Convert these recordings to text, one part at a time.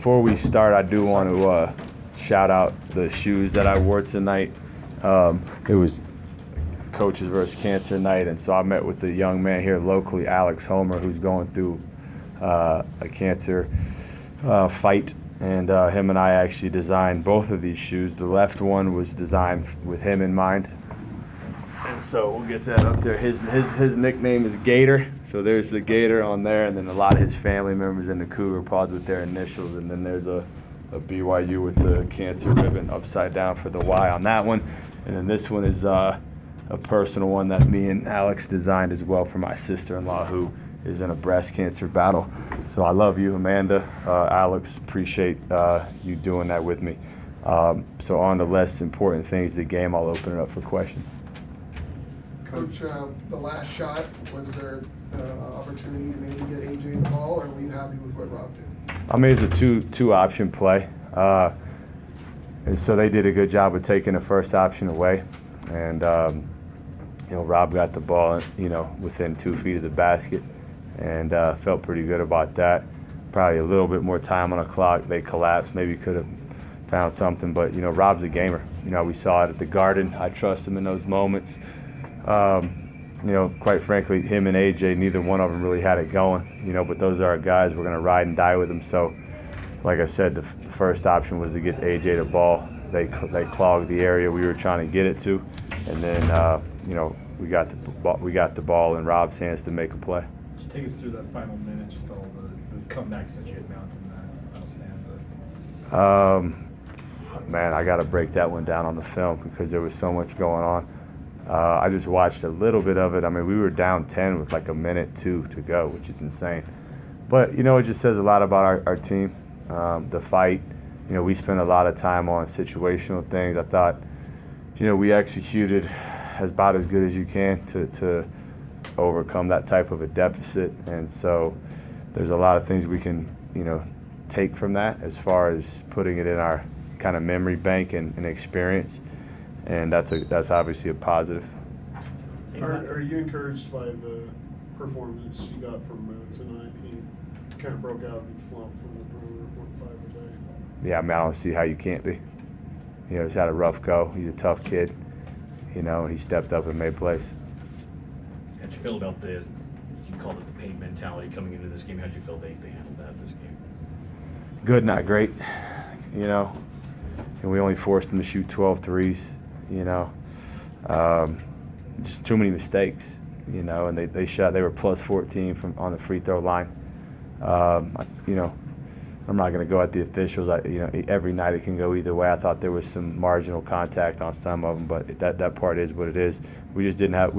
Before we start, I do want to shout out the shoes that I wore tonight. It was Coaches vs. Cancer night, and so I met with the young man here locally, Alex Homer, who's going through a cancer fight, and him and I actually designed both of these shoes. The left one was designed with him in mind, and so we'll get that up there. His nickname is Gator, so there's the Gator on there, and then a lot of his family members in the Cougar pods with their initials, and then there's a BYU with the cancer ribbon upside down for the Y on that one, and then this one is a personal one that me and Alex designed as well for my sister-in-law who is in a breast cancer battle. So I love you, Amanda. Alex, appreciate you doing that with me. So on the less important things of the game, I'll open it up for questions. Coach, the last shot, was there opportunity to maybe get AJ the ball, or were you happy with what Rob did? I mean, it's a two option play. And so they did a good job of taking the first option away. And, Rob got the ball, within 2 feet of the basket, and felt pretty good about that. Probably a little bit more time on the clock. They collapsed. Maybe could have found something. But, Rob's a gamer. We saw it at the Garden. I trust him in those moments. Quite frankly, him and AJ, neither one of them really had it going, but those are our guys. We're going to ride and die with them. So, like I said, the first option was to get AJ the ball. They clogged the area we were trying to get it to, and then, we got the ball in Rob's hands to make a play. Could you take us through that final minute, just all the comebacks that you guys mounted in that final stanza? Man, I got to break that one down on the film because there was so much going on. I just watched a little bit of it. I mean, we were down 10 with like a minute 2 to go, which is insane. But, it just says a lot about our team, the fight. We spent a lot of time on situational things. I thought, we executed about as good as you can to overcome that type of a deficit. And so there's a lot of things we can, take from that as far as putting it in our kind of memory bank and experience. And that's obviously a positive. Are you encouraged by the performance you got from Mo tonight? He kind of broke out of his slump from the perimeter, 5 a day. Yeah, I mean, I don't see how you can't be. He's had a rough go. He's a tough kid. He stepped up and made plays. How'd you feel about you called it the paint mentality coming into this game? How'd you feel they handled that this game? Good, not great. And we only forced them to shoot 12 threes. Just too many mistakes. And they shot. They were plus 14 on the free throw line. I'm not going to go at the officials. Every night it can go either way. I thought there was some marginal contact on some of them, but that part is what it is. We just didn't have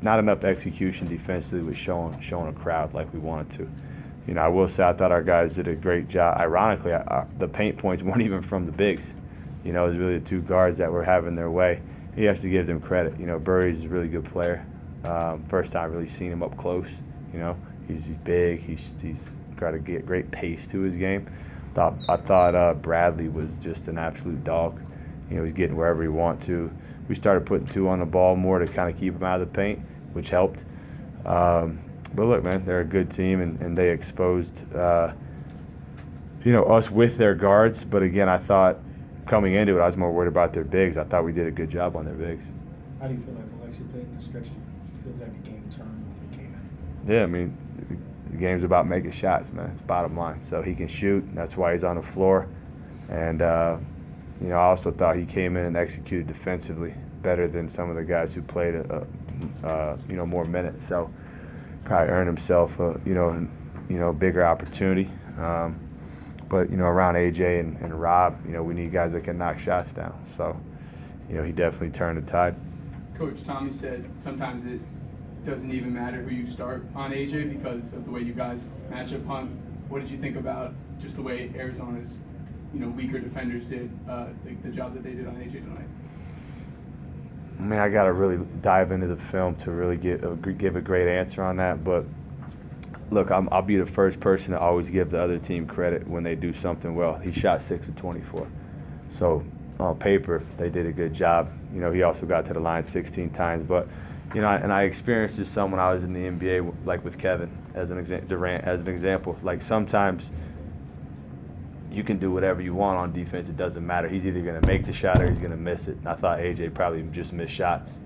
not enough execution defensively with showing a crowd like we wanted to. I will say I thought our guys did a great job. Ironically, the paint points weren't even from the bigs. It was really the two guards that were having their way. You have to give them credit. Burry's a really good player. First time I've really seen him up close. He's big. He's got a great pace to his game. I thought Bradley was just an absolute dog. He's getting wherever he wants to. We started putting 2 on the ball more to kind of keep him out of the paint, which helped. But look, man, they're a good team, and they exposed us with their guards. But again, I thought coming into it, I was more worried about their bigs. I thought we did a good job on their bigs. How do you feel like Alexi played in the stretch? Feels like the game turned when he came in. Yeah, I mean, the game's about making shots, man. It's bottom line. So he can shoot. That's why he's on the floor. And, I also thought he came in and executed defensively better than some of the guys who played, more minutes. So probably earned himself a bigger opportunity. But, around AJ and Rob, we need guys that can knock shots down. So, he definitely turned the tide. Coach Tommy said sometimes it doesn't even matter who you start on AJ because of the way you guys match up on. What did you think about just the way Arizona's, weaker defenders did, the job that they did on AJ tonight? I mean, I got to really dive into the film to really give a great answer on that. But, look, I'll be the first person to always give the other team credit when they do something well. He shot 6 of 24. So, on paper, they did a good job. He also got to the line 16 times. But, and I experienced this some when I was in the NBA, like with Kevin, Durant as an example. Like, sometimes you can do whatever you want on defense. It doesn't matter. He's either going to make the shot or he's going to miss it. And I thought AJ probably just missed shots.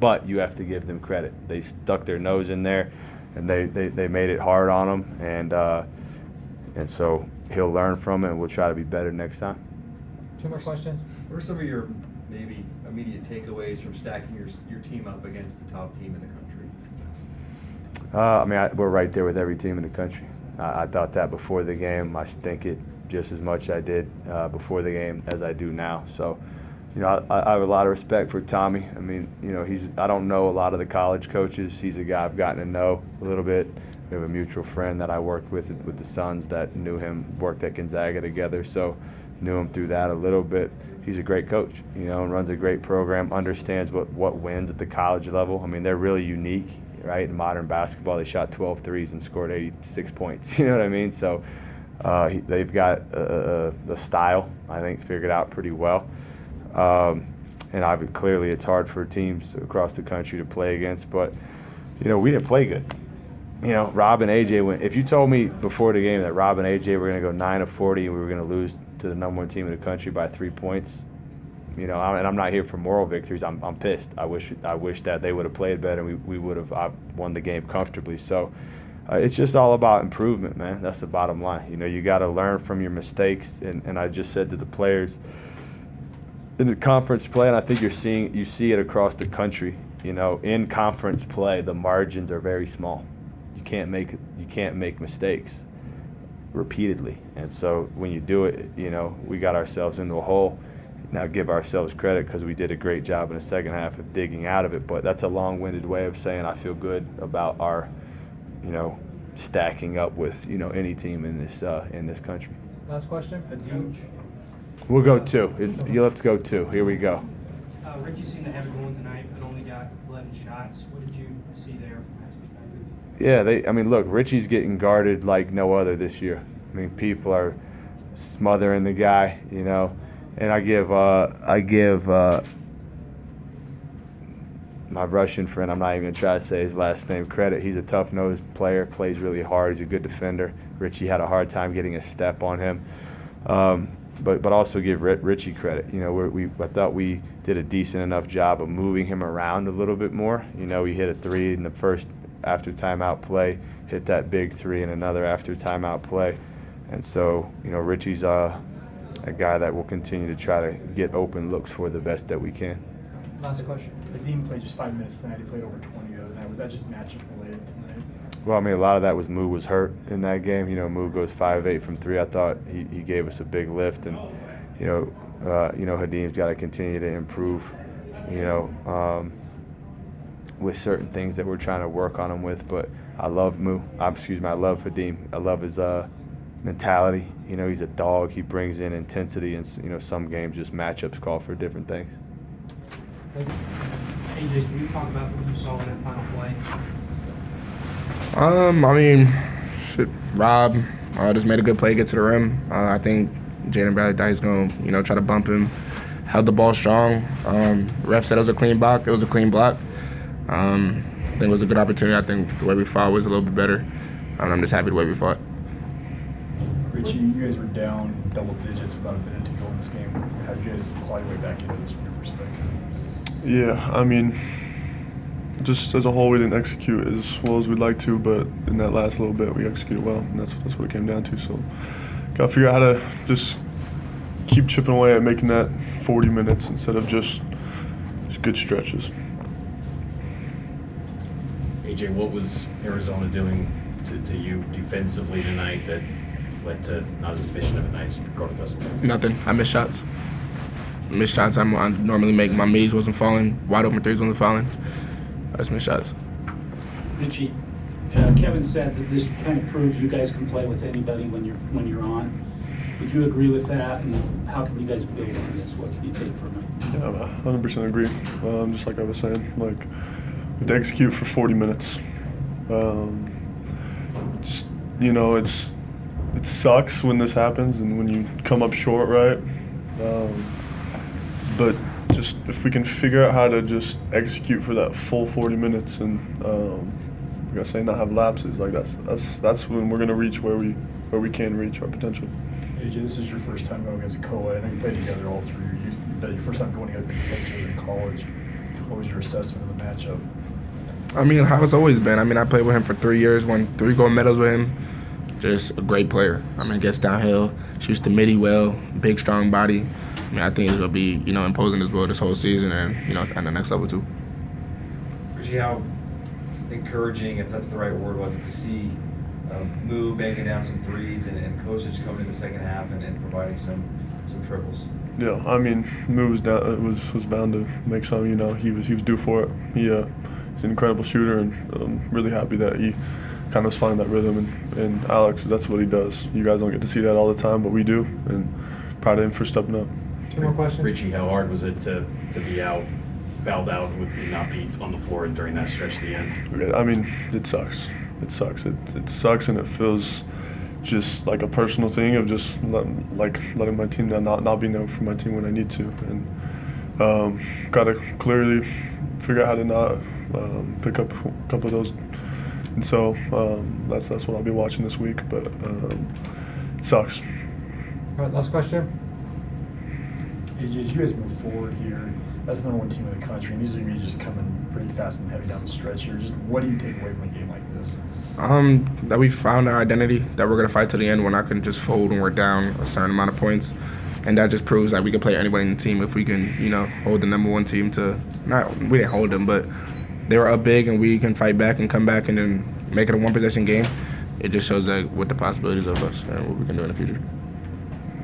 But you have to give them credit. They stuck their nose in there, and they made it hard on him. And so he'll learn from it, and we'll try to be better next time. 2 more questions. What are some of your maybe immediate takeaways from stacking your team up against the top team in the country? We're right there with every team in the country. I thought that before the game. I think it just as much I did before the game as I do now. So, I have a lot of respect for Tommy. I mean, I don't know a lot of the college coaches. He's a guy I've gotten to know a little bit. We have a mutual friend that I worked with the Suns that knew him, worked at Gonzaga together, so knew him through that a little bit. He's a great coach, and runs a great program, understands what wins at the college level. I mean, they're really unique, right? In modern basketball, they shot 12 threes and scored 86 points. You know what I mean? So they've got a style, I think, figured out pretty well. And clearly it's hard for teams across the country to play against, but, we didn't play good. Rob and AJ went. If you told me before the game that Rob and AJ were going to go 9 of 40 and we were going to lose to the number 1 team in the country by 3 points, and I'm not here for moral victories. I'm pissed. I wish that they would have played better and we would have won the game comfortably. So it's just all about improvement, man. That's the bottom line. You got to learn from your mistakes. And I just said to the players in the conference play, and I think you see it across the country. In conference play, the margins are very small. You can't make mistakes repeatedly, and so when you do it, we got ourselves into a hole. Now give ourselves credit because we did a great job in the second half of digging out of it. But that's a long-winded way of saying I feel good about our, stacking up with any team in this country. Last question. We'll go 2. Let's go 2. Here we go. Richie seemed to have it going tonight, but only got 11 shots. What did you see there from that perspective? Yeah, look, Richie's getting guarded like no other this year. People are smothering the guy, and I give my Russian friend, I'm not even going to try to say his last name, credit. He's a tough-nosed player, plays really hard. He's a good defender. Richie had a hard time getting a step on him. But also give Richie credit. I thought we did a decent enough job of moving him around a little bit more. He hit a 3 in the first after timeout play, hit that big 3 in another after timeout play. And so, Richie's a guy that will continue to try to get open looks for the best that we can. Last question. Nadim played just 5 minutes tonight. He played over 20 the other night. Was that just matchup related tonight? Well, a lot of that was Moo was hurt in that game. Moo goes 5-8 from 3. I thought he gave us a big lift, and Hadim's got to continue to improve. With certain things that we're trying to work on him with. But I love Moo. I love Hadim. I love his mentality. He's a dog. He brings in intensity, and some games just matchups call for different things. AJ, can you talk about what you saw in that final play? Rob just made a good play, get to the rim. I think Jaden Bradley thought he was going to, try to bump him. Held the ball strong. Ref said it was a clean block. It was a clean block. I think it was a good opportunity. I think the way we fought was a little bit better. I'm just happy the way we fought. Richie, you guys were down double digits about a minute to go in this game. How did you guys claw your way back into this from your perspective? Yeah, just as a whole, we didn't execute as well as we'd like to, but in that last little bit, we executed well, and that's what it came down to. So, got to figure out how to just keep chipping away at making that 40 minutes instead of just good stretches. AJ, what was Arizona doing to you defensively tonight that led to not as efficient of a night as you recorded? Nothing. I missed shots. I normally make. My middies wasn't falling. Wide open threes wasn't falling. I just missed shots. Richie, Kevin said that this kind of proves you guys can play with anybody when you're on. Would you agree with that? And how can you guys build on this? What can you take from it? Yeah, I 100% agree. Just like I was saying, we have to execute for 40 minutes. It sucks when this happens and when you come up short, right? But just if we can figure out how to just execute for that full 40 minutes and not have lapses, that's when we're gonna reach where we can reach our potential. AJ, this is your first time going against a Koa. I know you played together all through your first time going against each other in college. What was your assessment of the matchup? I mean, how it's always been. I mean, I played with him for 3 years, won 3 gold medals with him. Just a great player. I mean, gets downhill, shoots the midi well, big, strong body. I mean, I think he's going to be, imposing as well this whole season and, at the next level too. Richie, how encouraging, if that's the right word, was it to see Moo banging down some threes and Kosic coming in the second half and providing some triples? Yeah, I mean, Moo was bound to make some. He was due for it. He's an incredible shooter, and I'm really happy that he kind of was finding that rhythm. And Alex, that's what he does. You guys don't get to see that all the time, but we do, and proud of him for stepping up. 2 more questions. Richie, how hard was it to be fouled out with not be on the floor during that stretch at the end? I mean, it sucks. It sucks. It sucks, and it feels just like a personal thing of just letting my team not be known for my team when I need to, and got to clearly figure out how to not pick up a couple of those. And so that's what I'll be watching this week, but it sucks. All right, last question. AJ, as you guys move forward here, that's the #1 team in the country, and these are going to be just coming pretty fast and heavy down the stretch here. Just what do you take away from a game like this? That we found our identity, that we're going to fight to the end. We're not going to just fold when we're down a certain amount of points. And that just proves that we can play anybody in the team if we can, hold the #1 team to, we didn't hold them, but they were up big and we can fight back and come back and then make it a 1-possession game. It just shows that what the possibilities of us and what we can do in the future.